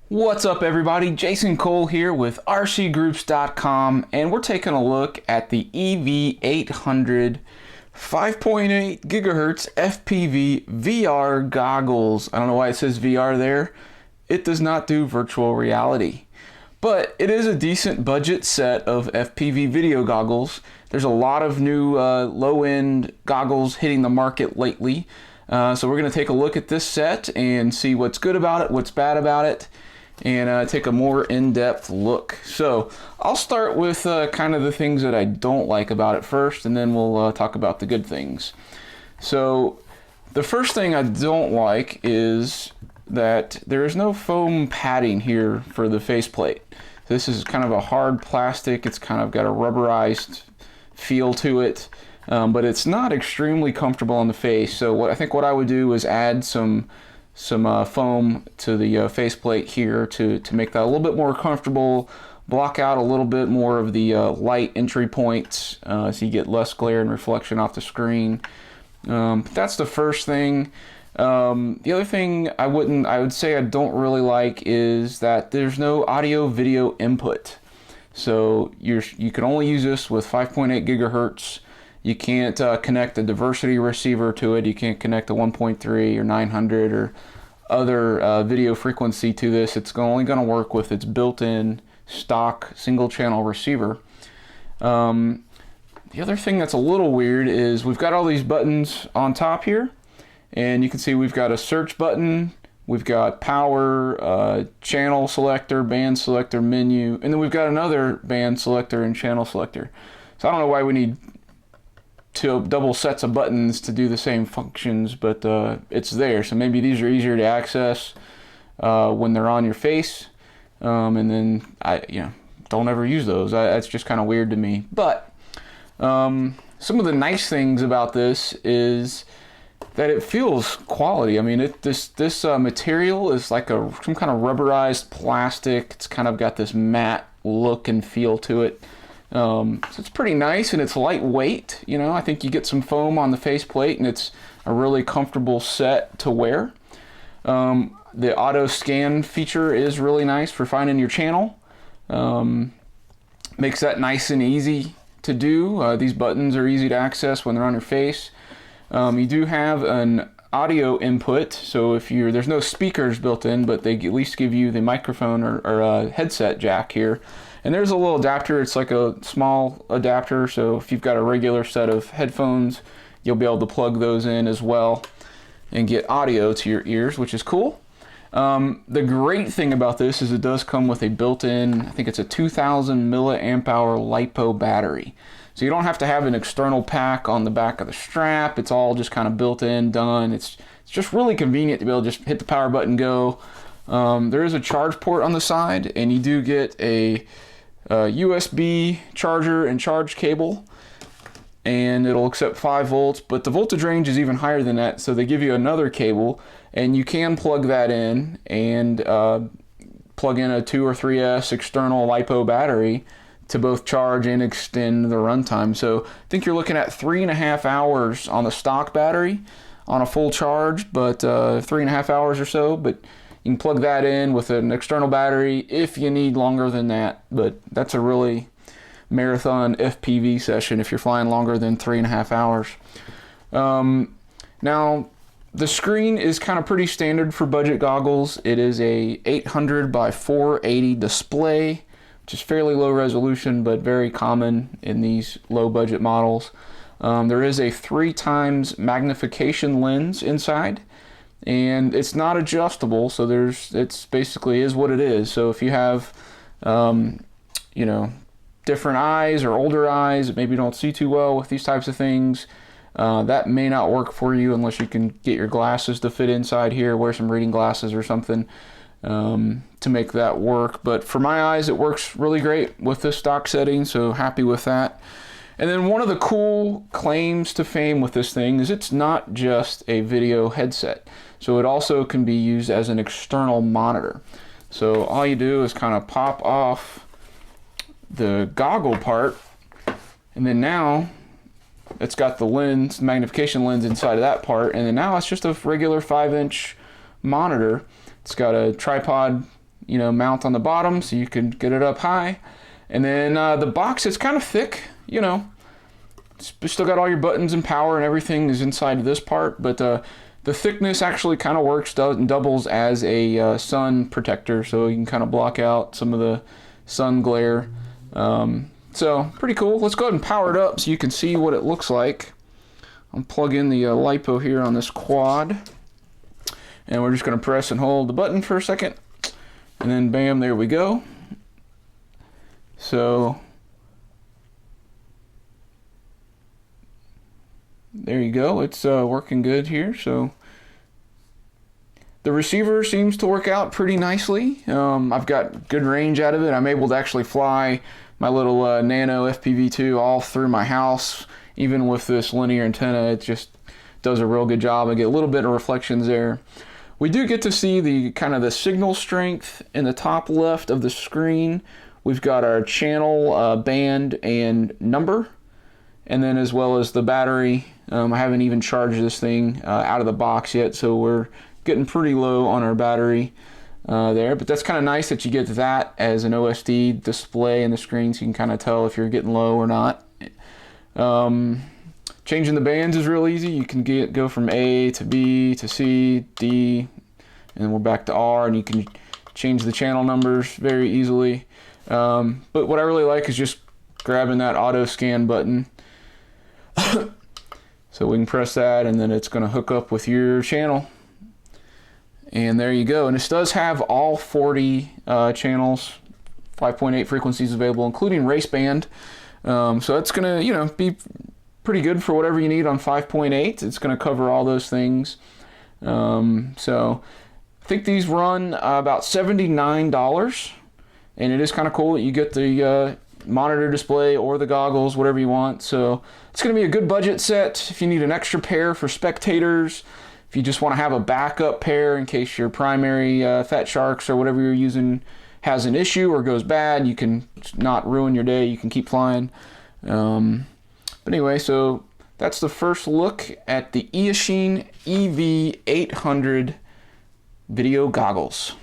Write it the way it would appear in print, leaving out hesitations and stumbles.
What's up everybody, Jason Cole here with rcgroups.com, and we're taking a look at the EV800 5.8 gigahertz FPV VR goggles. I don't know why it says VR there. It does not do virtual reality, but it is a decent budget set of FPV video goggles. There's a lot of new low-end goggles hitting the market lately, so we're going to take a look at this set and see what's good about it, what's bad about it, and take a more in-depth look. So I'll start with kind of the things that I don't like about it first, and then we'll talk about the good things. So the first thing I don't like is that there is no foam padding here for the faceplate. This is kind of a hard plastic. It's kind of got a rubberized feel to it, but it's not extremely comfortable on the face. So what I would do is add some foam to the faceplate here to make that a little bit more comfortable, block out a little bit more of the light entry points, so you get less glare and reflection off the screen. That's the first thing. The other thing I would say I don't really like is that there's no audio video input. So you can only use this with 5.8 gigahertz. You can't connect a diversity receiver to it. You can't connect a 1.3 or 900 or other video frequency to this. It's only going to work with its built-in stock single channel receiver. The other thing that's a little weird is we've got all these buttons on top here, and you can see we've got a search button, we've got power, channel selector, band selector, menu, and then we've got another band selector and channel selector. So I don't know why we need two double sets of buttons to do the same functions, but it's there. So maybe these are easier to access when they're on your face, and then don't ever use those. That's just kind of weird to me. But some of the nice things about this is that it feels quality. I mean, this material is like some kind of rubberized plastic. It's kind of got this matte look and feel to it. So it's pretty nice, and it's lightweight. I think you get some foam on the faceplate, and it's a really comfortable set to wear. The auto scan feature is really nice for finding your channel. Makes that nice and easy to do. These buttons are easy to access when they're on your face. You do have an audio input, so there's no speakers built in, but they at least give you the microphone or a headset jack here. And there's a little adapter. It's like a small adapter, so if you've got a regular set of headphones, you'll be able to plug those in as well and get audio to your ears, which is cool. The great thing about this is it does come with a built-in, I think it's a 2000 milliamp hour LiPo battery. So you don't have to have an external pack on the back of the strap. It's all just kind of built in, done. It's just really convenient to be able to just hit the power button, go. There is a charge port on the side, and you do get a USB charger and charge cable, and it'll accept 5 volts, but the voltage range is even higher than that, so they give you another cable, and you can plug that in and plug in a 2 or 3S external LiPo battery to both charge and extend the runtime. So I think you're looking at 3.5 hours on the stock battery on a full charge, but 3.5 hours or so, but you can plug that in with an external battery if you need longer than that. But that's a really marathon FPV session if you're flying longer than 3.5 hours. Now, the screen is kind of pretty standard for budget goggles. It is a 800 by 480 display, which is fairly low resolution, but very common in these low budget models. There is a 3x magnification lens inside, and it's not adjustable, so it's basically is what it is. So if you have different eyes or older eyes that maybe don't see too well with these types of things, that may not work for you unless you can get your glasses to fit inside here, wear some reading glasses or something to make that work. But for my eyes, it works really great with this stock setting, so happy with that. And then one of the cool claims to fame with this thing is it's not just a video headset. So it also can be used as an external monitor. So all you do is kind of pop off the goggle part, and then now it's got the lens, magnification lens inside of that part, and then now it's just a regular 5-inch monitor. It's got a tripod mount on the bottom so you can get it up high. And then the box is kind of thick, still got all your buttons and power and everything is inside of this part, but the thickness actually kind of works, doubles as a sun protector, so you can kind of block out some of the sun glare. So pretty cool. Let's go ahead and power it up so you can see what it looks like. I'll plug in the LiPo here on this quad, and we're just going to press and hold the button for a second, and then bam, there we go. So there you go, it's working good here. So the receiver seems to work out pretty nicely. I've got good range out of it. I'm able to actually fly my little Nano FPV2 all through my house, even with this linear antenna. It just does a real good job. I get a little bit of reflections there. We do get to see the kind of the signal strength in the top left of the screen. We've got our channel, band, and number, and then as well as the battery. I haven't even charged this thing out of the box yet, so we're getting pretty low on our battery there, but that's kind of nice that you get that as an OSD display in the screen, so you can kind of tell if you're getting low or not. Changing the bands is real easy. You can go from A to B to C, D, and then we're back to R, and you can change the channel numbers very easily. But what I really like is just grabbing that auto scan button. So we can press that, and then it's going to hook up with your channel. And there you go. And this does have all 40 channels, 5.8 frequencies available, including race band. So that's going to, be pretty good for whatever you need on 5.8. It's going to cover all those things. So I think these run about $79. And it is kind of cool that you get the monitor display or the goggles, whatever you want. So it's going to be a good budget set if you need an extra pair for spectators. If you just want to have a backup pair in case your primary Fat Sharks or whatever you're using has an issue or goes bad, you can not ruin your day. You can keep flying. But anyway, so that's the first look at the Eachine EV800 video goggles.